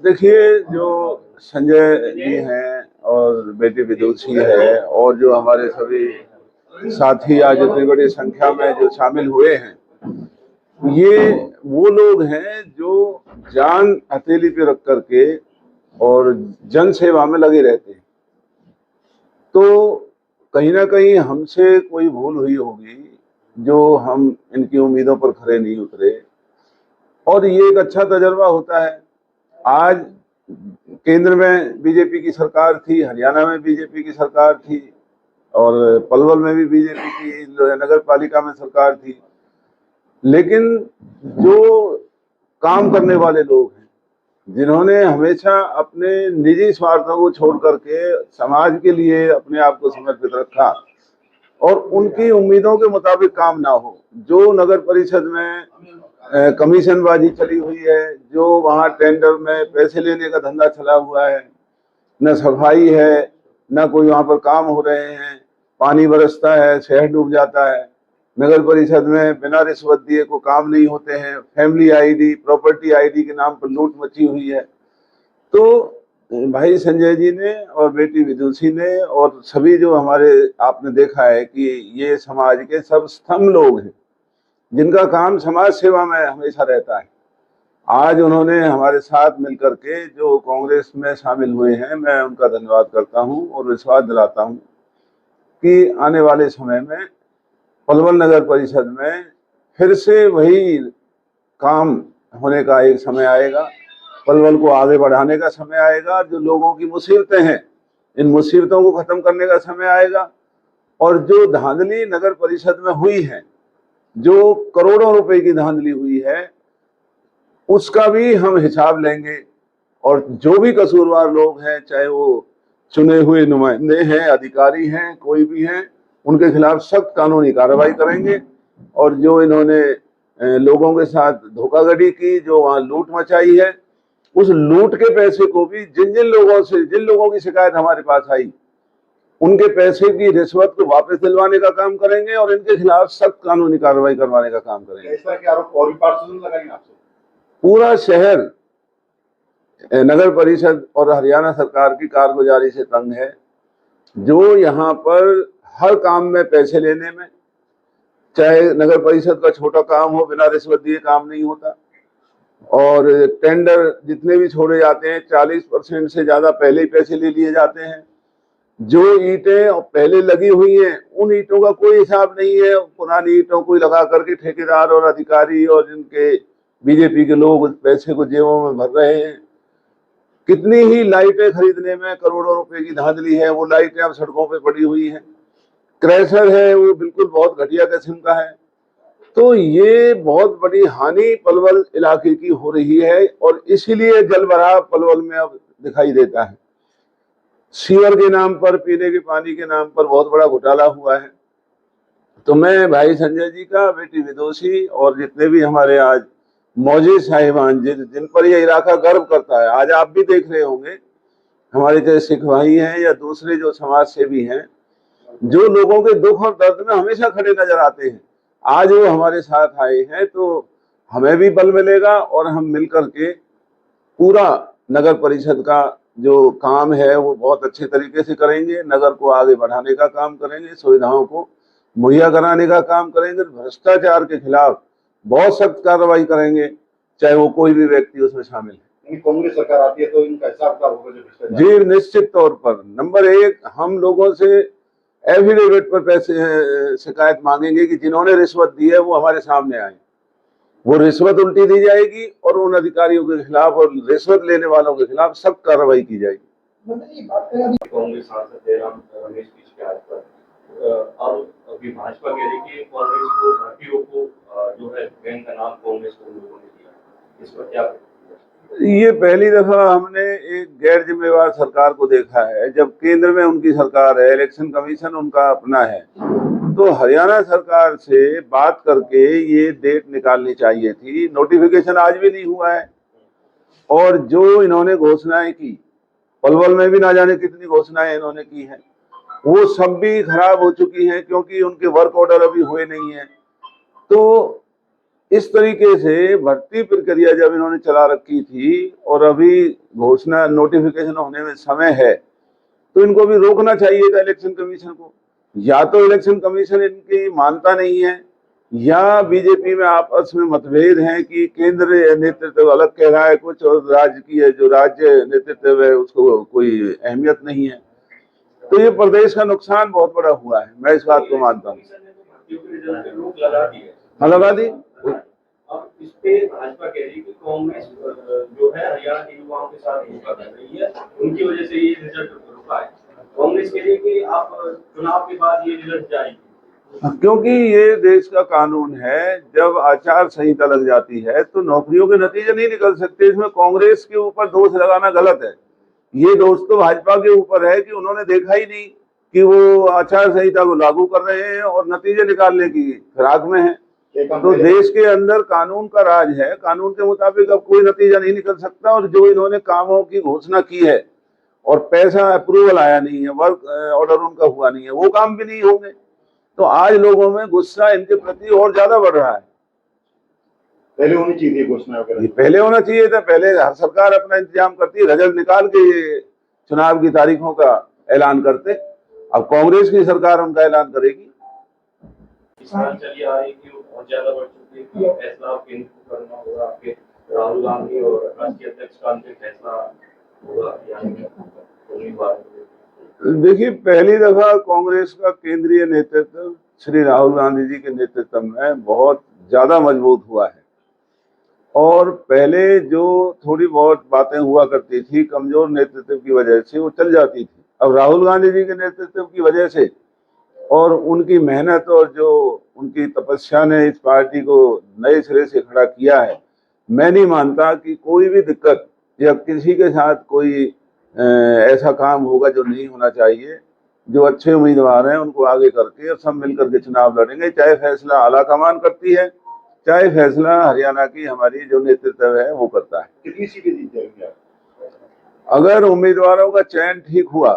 देखिए, जो संजय जी हैं और बेटी विदुषी है और जो हमारे सभी साथी आज इतनी बड़ी संख्या में जो शामिल हुए हैं, ये वो लोग हैं जो जान हथेली पे रख करके और जन सेवा में लगे रहते हैं। तो कहीं ना कहीं हमसे कोई भूल हुई होगी जो हम इनकी उम्मीदों पर खरे नहीं उतरे, और ये एक अच्छा तजर्बा होता है। आज केंद्र में बीजेपी की सरकार थी, हरियाणा में बीजेपी की सरकार थी और पलवल में भी बीजेपी की नगर पालिका में सरकार थी, लेकिन जो काम करने वाले लोग हैं, जिन्होंने हमेशा अपने निजी स्वार्थों को छोड़ करके समाज के लिए अपने आप को समर्पित रखा और उनकी उम्मीदों के मुताबिक काम ना हो, जो नगर परिषद में कमीशनबाजी चली हुई है, जो वहाँ टेंडर में पैसे लेने का धंधा चला हुआ है, न सफाई है, न कोई वहाँ पर काम हो रहे हैं, पानी बरसता है, शहर डूब जाता है, नगर परिषद में बिना रिश्वत दिए को काम नहीं होते हैं, फैमिली आईडी, प्रॉपर्टी आईडी के नाम पर लूट मची हुई है। तो भाई संजय जी ने और बेटी विदुषी ने और सभी जो हमारे, आपने देखा है कि ये समाज के सब स्तंभ लोग हैं जिनका काम समाज सेवा में हमेशा रहता है। आज उन्होंने हमारे साथ मिलकर के जो कांग्रेस में शामिल हुए हैं, मैं उनका धन्यवाद करता हूं और विश्वास दिलाता हूं कि आने वाले समय में पलवल नगर परिषद में फिर से वही काम होने का एक समय आएगा, पलवल को आगे बढ़ाने का समय आएगा, जो लोगों की मुसीबतें हैं इन मुसीबतों को खत्म करने का समय आएगा। और जो धांधली नगर परिषद में हुई है, जो करोड़ों रुपए की धांधली हुई है, उसका भी हम हिसाब लेंगे और जो भी कसूरवार लोग हैं, चाहे वो चुने हुए नुमाइंदे हैं, अधिकारी हैं, कोई भी हैं, उनके खिलाफ सख्त कानूनी कार्रवाई करेंगे। और जो इन्होंने लोगों के साथ धोखाधड़ी की, जो वहां लूट मचाई है, उस लूट के पैसे को भी जिन लोगों की शिकायत हमारे पास आई, उनके पैसे की रिश्वत को वापस दिलवाने का काम करेंगे और इनके खिलाफ सख्त कानूनी कार्रवाई करवाने का काम करेंगे। इस तरह के आरोप और भी पार्षद लगाएंगे आपसे? पूरा शहर नगर परिषद और हरियाणा सरकार की कारगुजारी से तंग है। जो यहाँ पर हर काम में पैसे लेने में, चाहे नगर परिषद का छोटा काम हो, बिना रिश्वत दिए काम नहीं होता, और टेंडर जितने भी छोड़े जाते हैं 40% से ज्यादा पहले ही पैसे ले लिए जाते हैं। जो ईंटें पहले लगी हुई हैं, उन ईंटों का कोई हिसाब नहीं है, पुरानी ईंटों को लगा करके ठेकेदार और अधिकारी और जिनके बीजेपी के लोग पैसे को जेबों में भर रहे हैं। कितनी ही लाइटें खरीदने में करोड़ों रुपए की धांधली है, वो लाइटें अब सड़कों पे पड़ी हुई हैं। क्रैशर है, वो बिल्कुल बहुत घटिया किस्म का है। तो ये बहुत बड़ी हानि पलवल इलाके की हो रही है और इसीलिए जलभराव पलवल में अब दिखाई देता है। सीवर के नाम पर, पीने के पानी के नाम पर बहुत बड़ा घोटाला हुआ है। तो मैं भाई संजय जी का, बेटी विदुषी और जितने भी हमारे आज मौजूद साहिबान जिन पर यह इलाका गर्व करता है, आज आप भी देख रहे होंगे, हमारे चाहे सिख भाई हैं या दूसरे जो समाज सेवी हैं, जो लोगों के दुख और दर्द में हमेशा खड़े नजर आते हैं, आज वो हमारे साथ आए हैं। तो हमें भी बल मिलेगा और हम मिलकर के पूरा नगर परिषद का जो काम है वो बहुत अच्छे तरीके से करेंगे, नगर को आगे बढ़ाने का काम करेंगे, सुविधाओं को मुहैया कराने का काम करेंगे, भ्रष्टाचार के खिलाफ बहुत सख्त कार्रवाई करेंगे, चाहे वो कोई भी व्यक्ति उसमें शामिल है। कांग्रेस सरकार आती है तो इनका हिसाब किताब होगा जो भ्रष्टाचार? जी, निश्चित तौर पर। नंबर एक, हम लोगों से एफिडेविट पर पैसे शिकायत मांगेंगे कि जिन्होंने रिश्वत दी है वो हमारे सामने आए, वो रिश्वत उल्टी दी जाएगी और उन अधिकारियों के खिलाफ और रिश्वत लेने वालों के खिलाफ सख्त कार्रवाई की जाएगी। कांग्रेस सांसद जयराम रमेश की शिकायत पर और अभी भाजपा कह रही है कि कांग्रेस को, भारतीयों को जो है बैंक का नाम कांग्रेस को लोगों ने दिया, इस पर क्या? ये पहली दफा हमने एक गैर जिम्मेवार सरकार को देखा है। जब केंद्र में उनकी सरकार है, इलेक्शन कमीशन उनका अपना है, तो हरियाणा सरकार से बात करके ये डेट निकालनी चाहिए थी। नोटिफिकेशन आज भी नहीं हुआ है और जो इन्होंने घोषणाएं की, पलवल में भी ना जाने कितनी घोषणाएं इन्होंने की हैं, वो सब भी खराब हो चुकी हैं क्योंकि उनके वर्क ऑर्डर अभी हुए नहीं है। तो इस तरीके से भर्ती प्रक्रिया जब इन्होंने चला रखी थी और अभी घोषणा नोटिफिकेशन होने में समय है, तो इनको भी रोकना चाहिए था इलेक्शन कमीशन को। या तो इलेक्शन कमीशन इनकी मानता नहीं है, या बीजेपी में आपस में मतभेद हैं कि केंद्र नेतृत्व अलग कह रहा है कुछ और राज्य नेतृत्व है उसको कोई अहमियत नहीं है। तो ये प्रदेश का नुकसान बहुत बड़ा हुआ है, मैं इस बात को मानता हूँ। रोक लगा दी है। हाँ, लगा दी। अब इस पे भाजपा कह रही है कि कांग्रेस जो है हरियाणा के युवाओं के साथ धोखा कर रही है, उनकी वजह से ये रिजल्ट रुका है। कांग्रेस कह रही है कि आप चुनाव के बाद ये रिजल्ट जारी, क्योंकि ये देश का कानून है, जब आचार संहिता लग जाती है तो नौकरियों के नतीजे नहीं निकल सकते। इसमें कांग्रेस के ऊपर दोष लगाना गलत है। ये दोष तो भाजपा के ऊपर है कि उन्होंने देखा ही नहीं कि वो आचार संहिता को लागू कर रहे हैं और नतीजे निकालने की फिराक में है। तो देश के अंदर कानून का राज है, कानून के मुताबिक अब कोई नतीजा नहीं निकल सकता। और जो इन्होंने कामों की घोषणा की है और पैसा अप्रूवल आया नहीं है, वर्क ऑर्डर उनका हुआ नहीं है, वो काम भी नहीं होंगे। तो आज लोगों में गुस्सा इनके प्रति और ज्यादा बढ़ रहा है। पहले होनी चाहिए घोषणा वगैरह, पहले होना चाहिए था। पहले हर सरकार अपना इंतजाम करती, रिजल्ट निकाल के ये चुनाव की तारीखों का ऐलान करते। अब कांग्रेस की सरकार उनका ऐलान करेगी। किसान चली आ रही थी बहुत ज्यादा बढ़ चुकी है कि फैसला आपके करना होगा, आपके राहुल गांधी और राष्ट्रीय अध्यक्ष का अंतिम फैसला होगा। देखिए, पहली दफा कांग्रेस का केंद्रीय नेतृत्व श्री राहुल गांधी जी के नेतृत्व में बहुत ज्यादा मजबूत हुआ है। और पहले जो थोड़ी बहुत बातें हुआ करती थी कमजोर नेतृत्व की वजह से वो चल जाती थी, अब राहुल गांधी जी के नेतृत्व की वजह से और उनकी मेहनत और जो उनकी तपस्या ने इस पार्टी को नए सिरे से खड़ा किया है, मैं नहीं मानता कि कोई भी दिक्कत या किसी के साथ कोई ऐसा काम होगा जो नहीं होना चाहिए। जो अच्छे उम्मीदवार हैं उनको आगे करके और सब मिलकर के चुनाव लड़ेंगे, चाहे फैसला आलाकमान करती है, चाहे फैसला हरियाणा की हमारी जो नेतृत्व है वो करता है। कितनी सीटें जीत जाएंगे आप? अगर उम्मीदवारों का चयन ठीक हुआ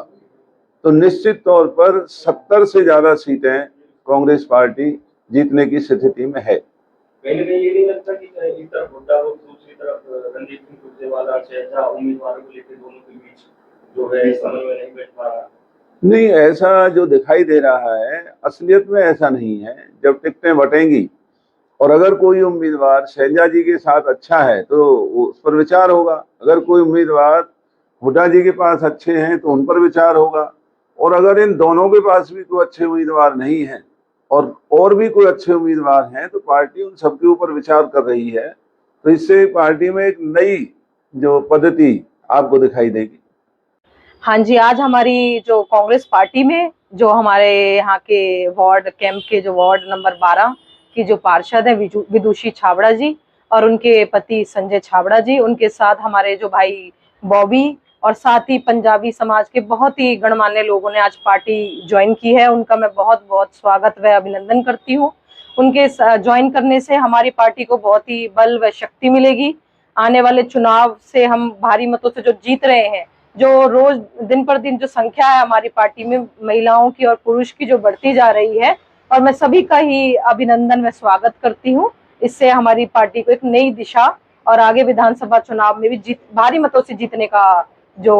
तो निश्चित तौर पर 70 से ज्यादा सीटें कांग्रेस पार्टी जीतने की स्थिति में है। कहीं ना कहीं ये नहीं लगता कि एक तरफ हुड्डा हो, दूसरी तरफ रणदीप सिंह सुरजेवाला, शहजाद उम्मीदवारों को लेकर दोनों के बीच जो है समन्वय नहीं बैठ पा रहा? नहीं, ऐसा जो दिखाई दे रहा है असलियत में ऐसा नहीं है। जब टिकटें बटेंगी और अगर कोई उम्मीदवार शैलजा जी के साथ अच्छा है तो उस पर विचार होगा, अगर कोई उम्मीदवार हुड्डा जी के पास अच्छे हैं तो उन पर विचार होगा, और अगर इन दोनों के पास भी कोई अच्छे उम्मीदवार नहीं है और भी कोई अच्छे उम्मीदवार हैं तो पार्टी उन सबके ऊपर विचार कर रही है। तो इससे पार्टी में एक नई जो पद्धति आपको दिखाई देगी। हाँ जी, आज हमारी जो कांग्रेस पार्टी में जो हमारे यहाँ के वार्ड कैंप के जो वार्ड नंबर 12 की जो पार्षद है विदुषी छाबड़ा जी और उनके पति संजय छाबड़ा जी, उनके साथ हमारे जो भाई बॉबी और साथ ही पंजाबी समाज के बहुत ही गणमान्य लोगों ने आज पार्टी ज्वाइन की है। उनका मैं बहुत बहुत स्वागत व अभिनंदन करती हूँ। उनके ज्वाइन करने से हमारी पार्टी को बहुत ही बल व शक्ति मिलेगी। आने वाले चुनाव से हम भारी मतों से जो जीत रहे हैं, जो रोज दिन पर दिन जो संख्या है हमारी पार्टी में महिलाओं की और पुरुष की जो बढ़ती जा रही है, और मैं सभी का ही अभिनंदन व स्वागत करती हूँ। इससे हमारी पार्टी को एक नई दिशा और आगे विधानसभा चुनाव में भी भारी मतों से जीतने का जो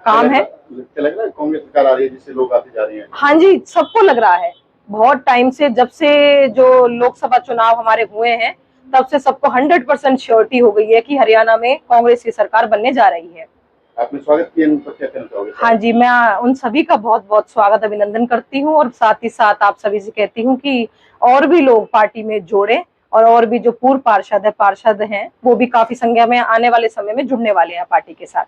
काम है। लग रहा है कांग्रेस सरकार आ रही है जिससे लोग आते जा रहे हैं? हाँ जी, सबको लग रहा है। बहुत टाइम से, जब से जो लोकसभा चुनाव हमारे हुए हैं तब से सबको 100% श्योरिटी हो गई है कि हरियाणा में कांग्रेस की सरकार बनने जा रही है। आपने स्वागत किया, उन पर क्या कहना चाहोगे? हाँ जी, मैं उन सभी का बहुत बहुत स्वागत अभिनंदन करती हूँ और साथ ही साथ आप सभी से कहती हूँ कि और भी लोग पार्टी में जोड़े और भी जो पूर्व पार्षद हैं वो भी काफी संख्या में आने वाले समय में जुड़ने वाले हैं पार्टी के साथ।